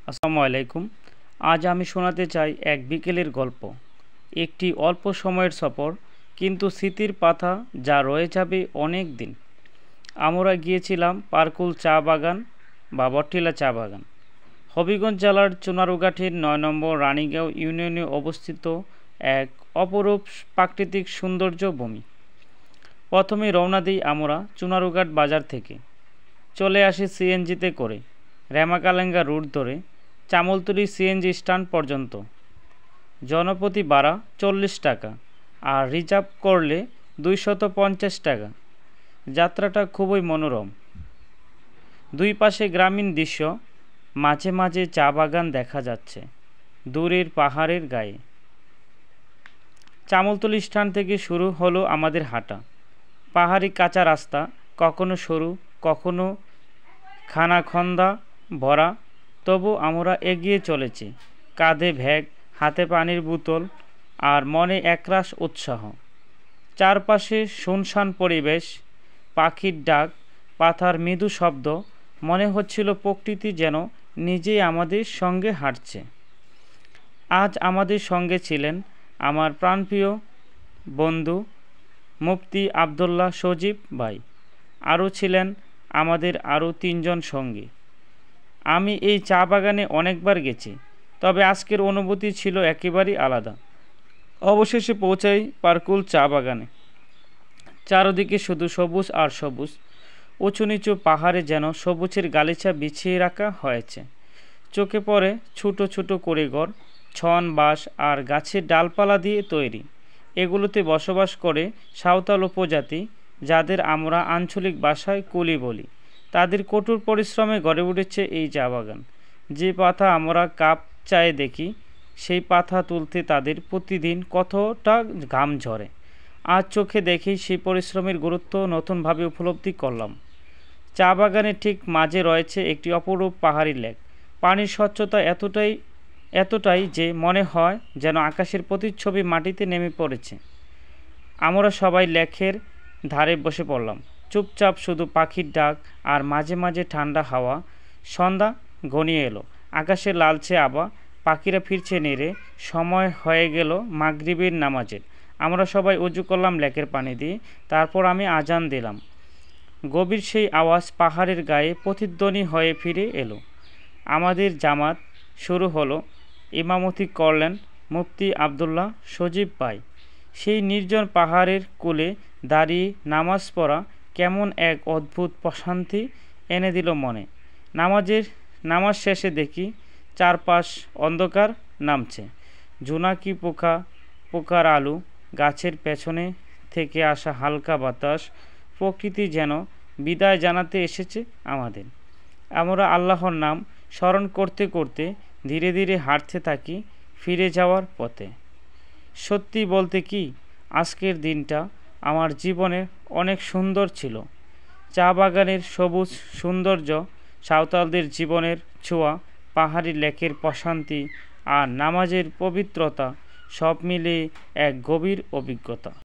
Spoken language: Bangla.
আসসালামু আলাইকুম। আজ আমি শোনাতে চাই এক বিকেলের গল্প। একটি অল্প সময়ের সফর, কিন্তু স্মৃতির পাতা যা রয়ে যাবে অনেক দিন। আমরা গিয়েছিলাম পারকুল চা বাগান বা বটটিলা চা বাগান, হবিগঞ্জ জেলার চুনারুঘাটের ৯ নম্বর রানীগাঁও ইউনিয়নে অবস্থিত এক অপরূপ প্রাকৃতিক সৌন্দর্য ভূমি। প্রথমে রওনা দিই আমরা চুনারুঘাট বাজার থেকে। চলে আসি সিএনজিতে করে রেমাকালেঙ্গা রুট ধরে চামলতুলি সিএনজি স্ট্যান্ড পর্যন্ত। জনপ্রতি ভাড়া 40 টাকা, আর রিজার্ভ করলে 250 টাকা। যাত্রাটা খুবই মনোরম। দুই পাশে গ্রামীণ দৃশ্য, মাঝে মাঝে চা বাগান দেখা যাচ্ছে দূরের পাহাড়ের গায়ে। চামলতুলি স্ট্যান্ড থেকে শুরু হলো আমাদের হাঁটা। পাহাড়ি কাঁচা রাস্তা, কখনো সরু কখনো খানাখন্দা ভরা, তবু আমরা এগিয়ে চলেছি, কাঁধে ব্যাগ, হাতে পানির বোতল আর মনে একরাশ উৎসাহ। চারপাশে শুনশান পরিবেশ, পাখির ডাক, পাতার মৃদু শব্দ, মনে হচ্ছিল প্রকৃতি যেন নিজেই আমাদের সঙ্গে হাঁটছে। আজ আমাদের সঙ্গে ছিলেন আমার প্রাণপ্রিয় বন্ধু মুফতি আবদুল্লাহ সজীব ভাই। আরও ছিলেন আমাদের আরও 3 জন সঙ্গী। আমি এই চা বাগানে অনেকবার গেছি, তবে আজকের অনুভূতি ছিল একেবারেই আলাদা। অবশেষে পৌঁছাই পারকুল চা বাগানে। চারদিকে শুধু সবুজ আর সবুজ। উঁচু নিচু পাহাড়ে যেন সবুজের গালিচা বিছিয়ে রাখা হয়েছে। চোখে পড়ে ছোটো ছোটো করে ঘর, ছন, বাঁশ আর গাছের ডালপালা দিয়ে তৈরি। এগুলোতে বসবাস করে সাঁওতাল উপজাতি, যাদের আমরা আঞ্চলিক ভাষায় কুলি বলি। তাদের কঠোর পরিশ্রমে গড়ে উঠেছে এই চা বাগান। যে পাতা আমরা কাপ চায়ে দেখি, সেই পাতা তুলতে তাদের প্রতিদিন কতটা ঘাম ঝরে। আজ চোখে দেখি সেই পরিশ্রমের গুরুত্ব নতুনভাবে উপলব্ধি করলাম। চা বাগানের ঠিক মাঝে রয়েছে একটি অপরূপ পাহাড়ি লেক। পানির স্বচ্ছতা এতটাই যে মনে হয় যেন আকাশের প্রতিচ্ছবি মাটিতে নেমে পড়েছে। আমরা সবাই লেকের ধারে বসে পড়লাম। চুপচাপ, শুধু পাখির ডাক আর মাঝে মাঝে ঠান্ডা হাওয়া। সন্ধ্যা ঘনিয়ে এলো, আকাশে লালচে আভা, পাখিরা ফিরছে নেড়ে। সময় হয়ে গেল মাগরিবের নামাজের। আমরা সবাই উজু করলাম লেকের পানি দিয়ে। তারপর আমি আজান দিলাম। গভীর সেই আওয়াজ পাহাড়ের গায়ে প্রতিধ্বনি হয়ে ফিরে এলো। আমাদের জামাত শুরু হলো। ইমামতি করলেন মুফতি আবদুল্লাহ সজীব ভাই। সেই নির্জন পাহাড়ের কোলে দাঁড়িয়ে নামাজ পড়া কেমন এক অদ্ভুত প্রশান্তি এনে দিল মনে। নামাজ শেষে দেখি চারপাশ অন্ধকার নামছে। জোনাকি পোকার আলো, গাছের পেছনে থেকে আসা হালকা বাতাস, প্রকৃতি যেন বিদায় জানাতে এসেছে আমাদের। আমরা আল্লাহর নাম স্মরণ করতে করতে ধীরে ধীরে হাঁটতে থাকি ফিরে যাওয়ার পথে। সত্যি বলতে কি, আজকের দিনটা আমার জীবনে অনেক সুন্দর ছিল। চা বাগানের সবুজ সৌন্দর্য, সাঁওতালদের জীবনের ছোঁয়া, পাহাড়ি লেকের প্রশান্তি আর নামাজের পবিত্রতা, সব মিলিয়ে এক গভীর অভিজ্ঞতা।